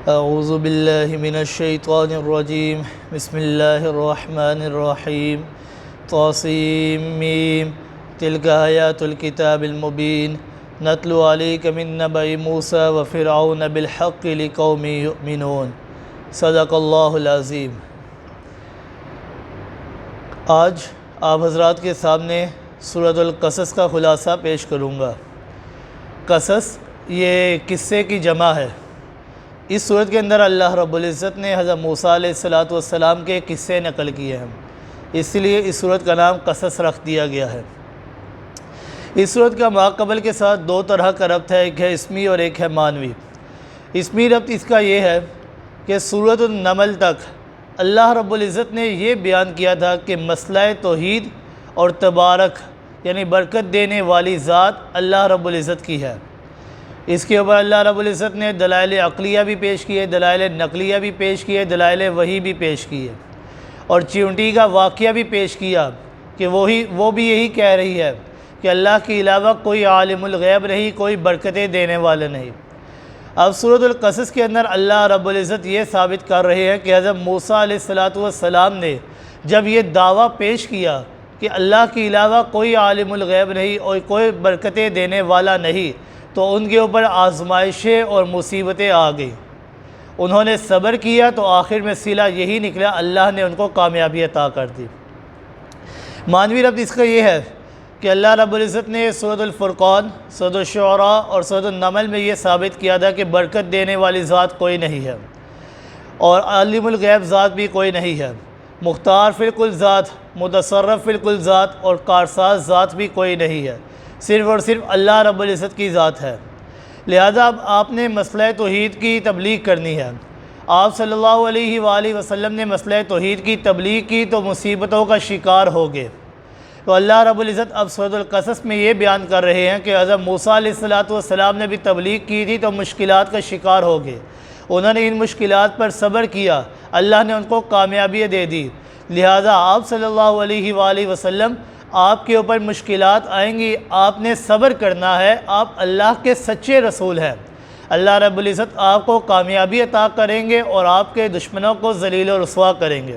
اعوذ باللہ من الشیطان الرجیم بسم اللہ الرحمن الرحیم طاسیم میم تلک آیات الکتاب المبین نتلو علیک من نبأ موسیٰ وفرعون بالحق لقوم یؤمنون صدق اللہ العظیم۔ آج آپ حضرات کے سامنے سورۃ القصص کا خلاصہ پیش کروں گا۔ قصص یہ قصے کی جمع ہے۔ اس صورت کے اندر اللہ رب العزت نے حضرت موسیٰ علیہ السلام کے قصے نقل کیے ہیں، اس لیے اس صورت کا نام قصص رکھ دیا گیا ہے۔ اس صورت کا ماقبل کے ساتھ دو طرح کا ربط ہے، ایک ہے اسمی اور ایک ہے معنوی۔ اسمی ربط اس کا یہ ہے کہ سورۃ النمل تک اللہ رب العزت نے یہ بیان کیا تھا کہ مسئلہ توحید اور تبارک یعنی برکت دینے والی ذات اللہ رب العزت کی ہے۔ اس کے اوپر اللہ رب العزت نے دلائل عقلیہ بھی پیش کیے، دلائل نقلیہ بھی پیش کیے، دلائل وحی بھی پیش کیے، اور چیونٹی کا واقعہ بھی پیش کیا کہ وہ بھی یہی کہہ رہی ہے کہ اللہ کے علاوہ کوئی عالم الغیب نہیں، کوئی برکتیں دینے والا نہیں۔ اب سورۃ القصص کے اندر اللہ رب العزت یہ ثابت کر رہے ہیں کہ حضرت موسیٰ علیہ السلام نے جب یہ دعویٰ پیش کیا کہ اللہ کے علاوہ کوئی عالم الغیب نہیں اور کوئی برکتیں دینے والا نہیں، تو ان کے اوپر آزمائشیں اور مصیبتیں آ گئیں۔ انہوں نے صبر کیا تو آخر میں صلہ یہی نکلا، اللہ نے ان کو کامیابی عطا کر دی۔ معنوی ربط اس کا یہ ہے کہ اللہ رب العزت نے سورۃ الفرقان، سورۃ الشعراء اور سورۃ النمل میں یہ ثابت کیا تھا کہ برکت دینے والی ذات کوئی نہیں ہے اور عالم الغیب ذات بھی کوئی نہیں ہے، مختار فی الکل ذات، متصرف فی الکل ذات اور کارساز ذات بھی کوئی نہیں ہے، صرف اور صرف اللہ رب العزت کی ذات ہے۔ لہذا اب آپ نے مسئلہ توحید کی تبلیغ کرنی ہے۔ آپ صلی اللہ علیہ وآلہ وسلم نے مسئلہ توحید کی تبلیغ کی تو مصیبتوں کا شکار ہو گئے۔ تو اللہ رب العزت اب سورۃ القصص میں یہ بیان کر رہے ہیں کہ حضرت موسیٰ علیہ السلام نے بھی تبلیغ کی تھی تو مشکلات کا شکار ہو گئے، انہوں نے ان مشکلات پر صبر کیا، اللہ نے ان کو کامیابی دے دی۔ لہذا آپ صلی اللہ علیہ وآلہ وسلم آپ کے اوپر مشکلات آئیں گی، آپ نے صبر کرنا ہے، آپ اللہ کے سچے رسول ہیں، اللہ رب العزت آپ کو کامیابی عطا کریں گے اور آپ کے دشمنوں کو ذلیل و رسوا کریں گے۔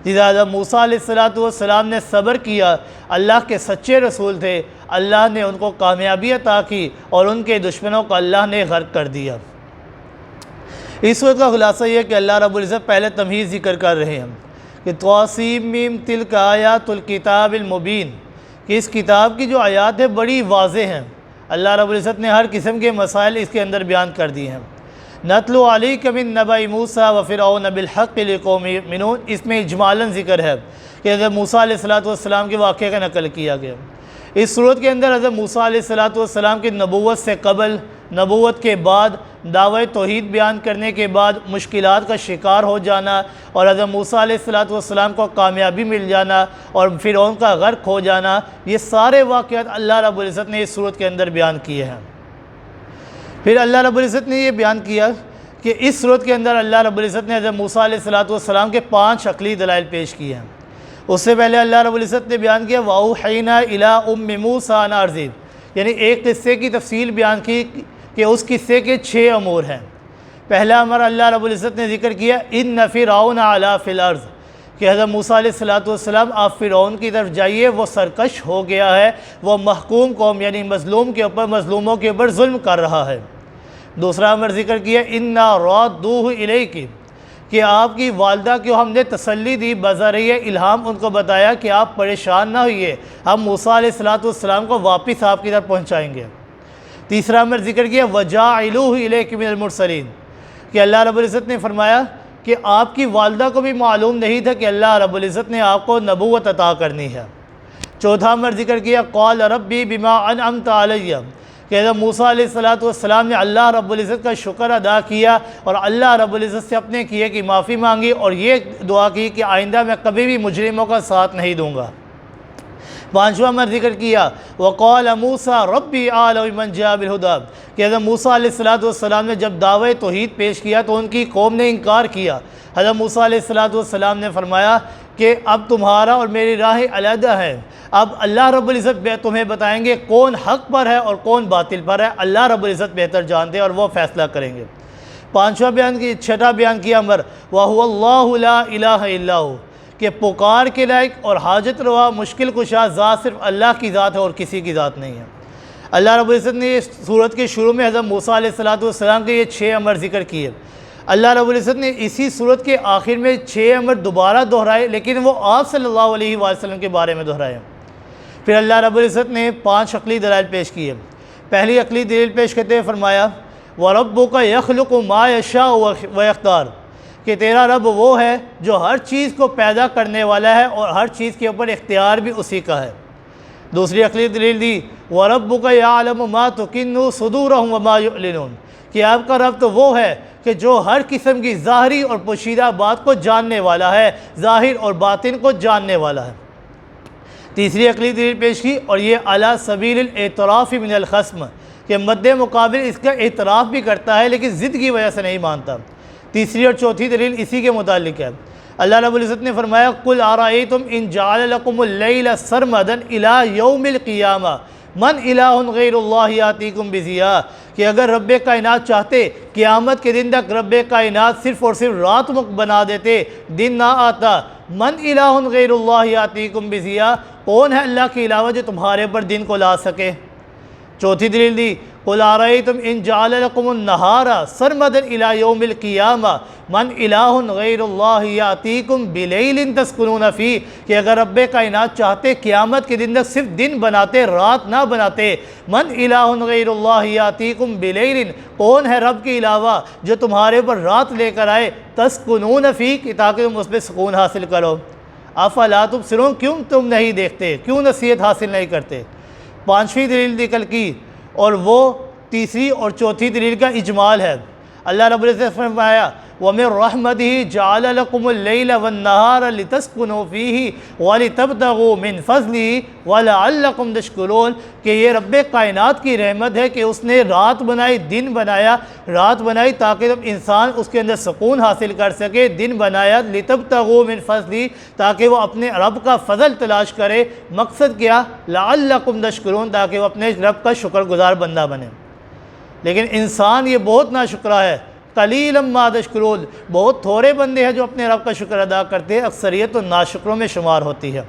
لہذا موسیٰ علیہ السلام نے صبر کیا، اللہ کے سچے رسول تھے، اللہ نے ان کو کامیابی عطا کی اور ان کے دشمنوں کو اللہ نے غرق کر دیا۔ اس وقت کا خلاصہ یہ کہ اللہ رب العزت پہلے تمہیز ذکر کر رہے ہیں کہ طاسیم میم تلک آیات الکتاب المبین، کہ اس کتاب کی جو آیات ہیں بڑی واضح ہیں، اللہ رب العزت نے ہر قسم کے مسائل اس کے اندر بیان کر دی ہیں۔ نتلو علیک من نبأ موسیٰ وفرعون بالحق لقوم یؤمنون، اس میں اجمالاً ذکر ہے کہ حضرت موسیٰ علیہ السلام کے واقعے کا نقل کیا گیا۔ اس صورت کے اندر حضرت موسیٰ علیہ السلام کی نبوت سے قبل، نبوت کے بعد، دعوی توحید بیان کرنے کے بعد مشکلات کا شکار ہو جانا اور حضرت موسیٰ علیہ السلام کو کامیابی مل جانا اور فرعون کا غرق ہو جانا، یہ سارے واقعات اللہ رب العزت نے اس صورت کے اندر بیان کیے ہیں۔ پھر اللہ رب العزت نے یہ بیان کیا کہ اس صورت کے اندر اللہ رب العزت نے حضرت موسیٰ علیہ السلام کے 5 عقلی دلائل پیش کیے ہیں۔ اس سے پہلے اللہ رب العزت نے بیان کیا وَأَوْحَيْنَا إِلَىٰ أُمِّ مُوسَىٰ أَنْ أَرْضِعْهُ، یعنی ایک قصے کی تفصیل بیان کی کہ اس قصے کے 6 امور ہیں۔ پہلا امر اللہ رب العزت نے ذکر کیا إِنَّ فِرْعَوْنَ عَلَا فِي الْأَرْضِ، کہ حضرت موسیٰ علیہ السلام آپ فرعون کی طرف جائیے، وہ سرکش ہو گیا ہے، وہ محکوم قوم یعنی مظلوم کے اوپر، مظلوموں کے اوپر ظلم کر رہا ہے۔ دوسرا امر ذکر کیا إِنَّا رَادُّوهُ إِلَيْكِ، کہ آپ کی والدہ کو ہم نے تسلی دی، بذریعہ الہام ان کو بتایا کہ آپ پریشان نہ ہوئیے، ہم موسیٰ علیہ السلام کو واپس آپ کی طرف پہنچائیں گے۔ تیسرا امر ذکر کیا وَجَاعِلُوهُ إِلَيْكِ مِنَ الْمُرْسَلِينَ، کہ اللہ رب العزت نے فرمایا کہ آپ کی والدہ کو بھی معلوم نہیں تھا کہ اللہ رب العزت نے آپ کو نبوت عطا کرنی ہے۔ چوتھا امر ذکر کیا قال ربی بما انعمت علی، کہ حضرت موسیٰ علیہ السلام نے اللہ رب العزت کا شکر ادا کیا اور اللہ رب العزت سے اپنے کیے کی معافی مانگی اور یہ دعا کی کہ آئندہ میں کبھی بھی مجرموں کا ساتھ نہیں دوں گا۔ پانچواں امر ذکر کیا وقال موسیٰ ربی اعلم بمن جاء بالہدیٰ، کہ حضرت موسیٰ علیہ السلام نے جب دعوی توحید پیش کیا تو ان کی قوم نے انکار کیا۔ حضرت موسیٰ علیہ السلام نے فرمایا کہ اب تمہارا اور میری راہ علیحدہ ہے، اب اللہ رب العزت تمہیں بتائیں گے کون حق پر ہے اور کون باطل پر ہے، اللہ رب العزت بہتر جانتے ہیں اور وہ فیصلہ کریں گے۔ پانچواں بیان کی چھٹا بیان کیا امر وَهُوَ اللَّهُ لَا إِلَٰهَ إِلَّا هُوَ کہ پکار کے لائق اور حاجت روا مشکل کشا ذات صرف اللہ کی ذات ہے اور کسی کی ذات نہیں ہے۔ اللہ رب العزت نے اس سورت کے شروع میں حضرت موسیٰ علیہ السلام کے یہ 6 امر ذکر کیے۔ اللہ رب العزت نے اسی سورت کے آخر میں 6 امر دوبارہ دہرائے، لیکن وہ آپ صلی اللہ علیہ وآلہ وسلم کے بارے میں دہرائے۔ پھر اللہ رب العزت نے 5 عقلی دلائل پیش کیے۔ پہلی عقلی دلیل پیش کرتے ہوئے فرمایا وَرَبُّكَ يَخْلُقُ مَا يَشَاءُ وَيَخْتَارُ کہ تیرا رب وہ ہے جو ہر چیز کو پیدا کرنے والا ہے اور ہر چیز کے اوپر اختیار بھی اسی کا ہے۔ دوسری عقلی دلیل دی وَرَبُّكَ يَعْلَمُ مَا تُكِنُّ صُدُورَهُمْ وَمَا يُعْلِنُونَ کہ آپ کا رب تو وہ ہے کہ جو ہر قسم کی ظاہری اور پوشیدہ بات کو جاننے والا ہے، ظاہر اور باطن کو جاننے والا ہے۔ تیسری عقلی دلیل پیش کی اور یہ علی سبیل الاعتراف من الخصم کہ مد مقابل اس کا اعتراف بھی کرتا ہے لیکن ضد کی وجہ سے نہیں مانتا۔ تیسری اور چوتھی دلیل اسی کے متعلق ہے۔ اللہ رب العزت نے فرمایا قُلْ أَرَأَيْتُمْ إِنْ جَعَلَ لَكُمُ اللَّيْلَ سَرْمَدًا إِلَىٰ يَوْمِ الْقِيَامَةِ مَنْ إِلَٰهٌ غَيْرُ اللَّهِ يَأْتِيكُمْ بِضِيَاءٍ کہ اگر رب کائنات چاہتے قیامت کے دن تک رب کائنات صرف اور صرف رات بنا دیتے، دن نہ آتا۔ من الہ غیر اللہ یاتیکم بضیاء کون ہے اللہ کے علاوہ جو تمہارے پر دن کو لا سکے۔ چوتھی دلیل دی قُلْ أَرَأَيْتُمْ إِنْ جَعَلَ لَكُمُ النَّهَارَ سَرْمَدًا إِلَىٰ يَوْمِ الْقِيَامَةِ مَنْ إِلَٰهٌ غَيْرُ اللَّهِ يَأْتِيكُمْ بِلَيْلٍ تَسْكُنُونَ فِيهِ کہ اگر رب کائنات چاہتے قیامت کے دن تک صرف دن بناتے، رات نہ بناتے۔ من الہ غیر اللہ یاتیکم بلیل کون ہے رب کے علاوہ جو تمہارے پر رات لے کر آئے، تسکنون فیہ تاکہ تم اس پہ سکون حاصل کرو۔ افلا تبصرون کیوں تم نہیں دیکھتے، کیوں نصیحت حاصل نہیں کرتے۔ پانچویں دلیل نکل کی اور وہ تیسری اور چوتھی دلیل کا اجمال ہے۔ اللہ رب العزت نے فرمایا وَمِن رَحْمَتِهِ جَعَلَ لَكُمُ اللَّيْلَ وَالنَّهَارَ لِتَسْكُنُوا فِيهِ وَلِتَبْتَغُوا مِن فَضْلِهِ وَلَعَلَّكُمْ تَشْكُرُونَ کہ یہ رب کائنات کی رحمت ہے کہ اس نے رات بنائی، دن بنایا، رات بنائی تاکہ جب انسان اس کے اندر سکون حاصل کر سکے، دن بنایا لِتَبْتَغُوا مِن فَضْلِهِ تاکہ وہ اپنے رب کا فضل تلاش کرے۔ مقصد کیا؟ لَعَلَّكُمْ تَشْكُرُونَ تاکہ وہ اپنے رب کا شکر گزار بندہ بنے۔ لیکن انسان یہ بہت ناشکرا ہے، قلیلا ما تشکرون بہت تھوڑے بندے ہیں جو اپنے رب کا شکر ادا کرتے ہیں، اکثریت تو ناشکروں میں شمار ہوتی ہے۔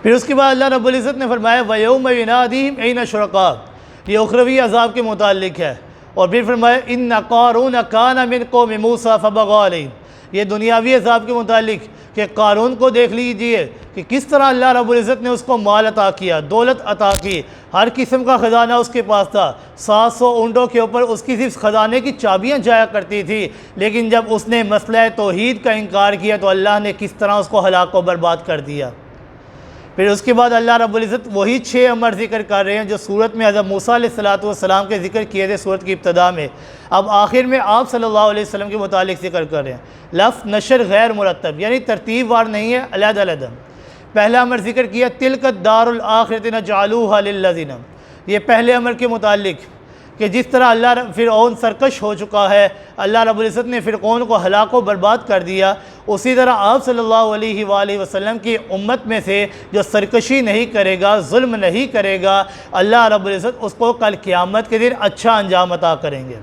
پھر اس کے بعد اللہ رب العزت نے فرمایا وَيَوْمَ يُنَادِيهِمْ أَيْنَ شُرَكَاؤُكُمْ یہ اخروی عذاب کے متعلق ہے۔ اور پھر فرمایا إِنَّ قَارُونَ كَانَ مِن قَوْمِ مُوسَىٰ فَبَغَىٰ عَلَيْهِمْ یہ دنیاوی عذاب کے متعلق کہ قارون کو دیکھ لیجئے کہ کس طرح اللہ رب العزت نے اس کو مال عطا کیا، دولت عطا کی، ہر قسم کا خزانہ اس کے پاس تھا، 700 اونٹوں کے اوپر اس کی صرف خزانے کی چابیاں جایا کرتی تھی، لیکن جب اس نے مسئلہ توحید کا انکار کیا تو اللہ نے کس طرح اس کو ہلاک و برباد کر دیا۔ پھر اس کے بعد اللہ رب العزت وہی 6 امر ذکر کر رہے ہیں جو سورت میں حضرت موسیٰ علیہ السلام کے ذکر کیے تھے سورت کی ابتدا میں، اب آخر میں آپ صلی اللہ علیہ وسلم کے متعلق ذکر کر رہے ہیں۔ لفظ نشر غیر مرتب یعنی ترتیب وار نہیں ہے، علیحدہ علیحدہ۔ پہلا امر ذکر کیا تلک الدار الآخرۃ نجعلوها للذین یہ پہلے امر کے متعلق کہ جس طرح فرعون سرکش ہو چکا ہے، اللہ رب العزت نے فرعون کو ہلاک و برباد کر دیا، اسی طرح آپ صلی اللہ علیہ وآلہ وسلم کی امت میں سے جو سرکشی نہیں کرے گا، ظلم نہیں کرے گا، اللہ رب العزت اس کو کل قیامت کے دن اچھا انجام عطا کریں گے۔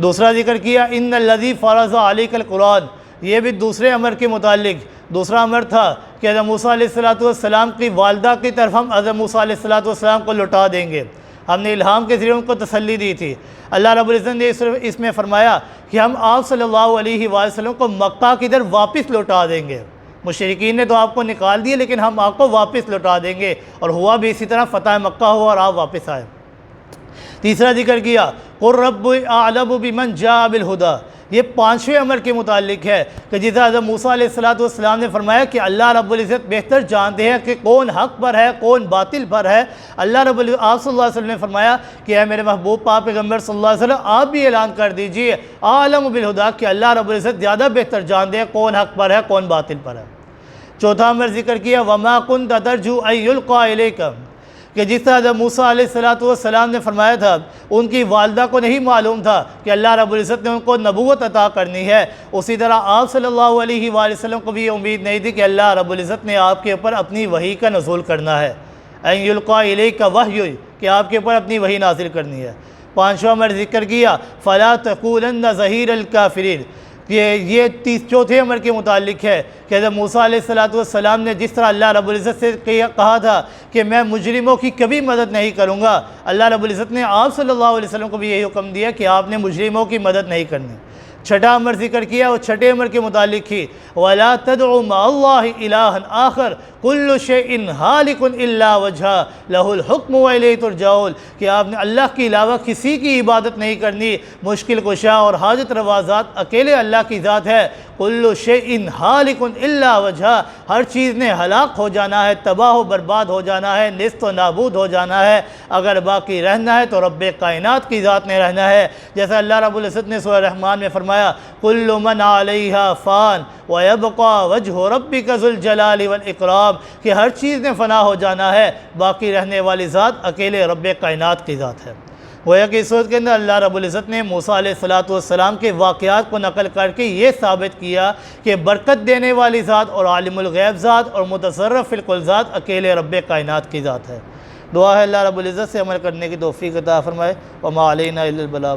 دوسرا ذکر کیا ان الذی فرض علیک القرآن یہ بھی دوسرے امر کے متعلق دوسرا امر تھا کہ حضرت موسیٰ علیہ السلام کی والدہ کی طرف ہم حضرت موسیٰ علیہ السلام کو لوٹا دیں گے، ہم نے الہام کے ذریعے ان کو تسلی دی تھی۔ اللہ رب العزت نے اس میں فرمایا کہ ہم آپ صلی اللہ علیہ وآلہ وسلم کو مکہ کی طرف واپس لوٹا دیں گے، مشرکین نے تو آپ کو نکال دیا لیکن ہم آپ کو واپس لوٹا دیں گے، اور ہوا بھی اسی طرح فتح مکہ ہوا اور آپ واپس آئے۔ تیسرا ذکر کیا قُلْ رَبُّ أَعْلَمُ بِمَنْ جَاءَ بِالْهُدَىٰ یہ 5ویں امر کے متعلق ہے کہ جس حضرت موسیٰ علیہ السلام نے فرمایا کہ اللہ رب العزت بہتر جانتے ہیں کہ کون حق پر ہے کون باطل پر ہے۔ اللہ رب العزت آپ صلی اللہ علیہ وسلم نے فرمایا کہ اے میرے محبوب پاک پیغمبر صلی اللہ علیہ وسلم آپ بھی اعلان کر دیجئے أَعْلَمُ بِالْهُدَىٰ کہ اللہ رب العزت زیادہ بہتر جانتے ہیں کون حق پر ہے کون باطل پر ہے۔ چوتھا امر ذکر کیا وَمَا كُنْتَ تَرْجُو أَن يُلْقَىٰ إِلَيْكَ کہ جس طرح حضرت موسیٰ علیہ السلام نے فرمایا تھا ان کی والدہ کو نہیں معلوم تھا کہ اللہ رب العزت نے ان کو نبوت عطا کرنی ہے، اسی طرح آپ صلی اللہ علیہ وآلہ وسلم کو بھی یہ امید نہیں تھی کہ اللہ رب العزت نے آپ کے اوپر اپنی وحی کا نزول کرنا ہے، ان یلقیٰ الیک وحی کہ آپ کے اوپر اپنی وحی نازل کرنی ہے۔ پانچواں امر ذکر کیا فلا تکونن ظہیر الکافرین، یہ چوتھے امر کے متعلق ہے کہ حضرت موسیٰ علیہ السلام نے جس طرح اللہ رب العزت سے کہا تھا کہ میں مجرموں کی کبھی مدد نہیں کروں گا، اللہ رب العزت نے آپ صلی اللہ علیہ وسلم کو بھی یہی حکم دیا کہ آپ نے مجرموں کی مدد نہیں کرنی۔ چھٹا امر ذکر کیا اور چھٹے امر کے متعلق ہی وَلَا تَدْعُ مَعَ اللَّهِ إِلَٰهًا آخر كُلُّ شَيْءٍ هَالِكٌ إِلَّا وَجْهَهُ لَهُ الْحُكْمُ وَإِلَيْهِ تُرْجَعُونَ کہ آپ نے اللہ کے علاوہ کسی کی عبادت نہیں کرنی، مشکل کشا اور حاجت روا ذات اکیلے اللہ کی ذات ہے۔ كُلُّ شَيْءٍ هَالِكٌ إِلَّا وَجْهَهُ، ہر چیز نے ہلاک ہو جانا ہے، تباہ و برباد ہو جانا ہے، نیست و نابود ہو جانا ہے، اگر باقی رہنا ہے تو رب کائنات کی ذات نے رہنا ہے۔ جیسا اللہ رب العزت نے سورہ رحمان میں فرمایا كُلُّ مَنْ عَلَيْهَا فان وَيَبْقَى وَجْهُ رَبِّكَ ذُو الْجَلَالِ وَالْإِكْرَامِ کہ ہر چیز نے فنا ہو جانا ہے، باقی رہنے والی ذات اکیلے رب کائنات کی ذات ہے۔ گویا کہ اس صورت کے اندر اللہ رب العزت نے موسیٰ علیہ السلام کے واقعات کو نقل کر کے یہ ثابت کیا کہ برکت دینے والی ذات اور عالم الغیب ذات اور متصرف فی الکل ذات اکیلے رب کائنات کی ذات ہے۔ دعا ہے اللہ رب العزت سے عمل کرنے کی توفیق عطا فرمائے۔ وما علینا الا البلاغ۔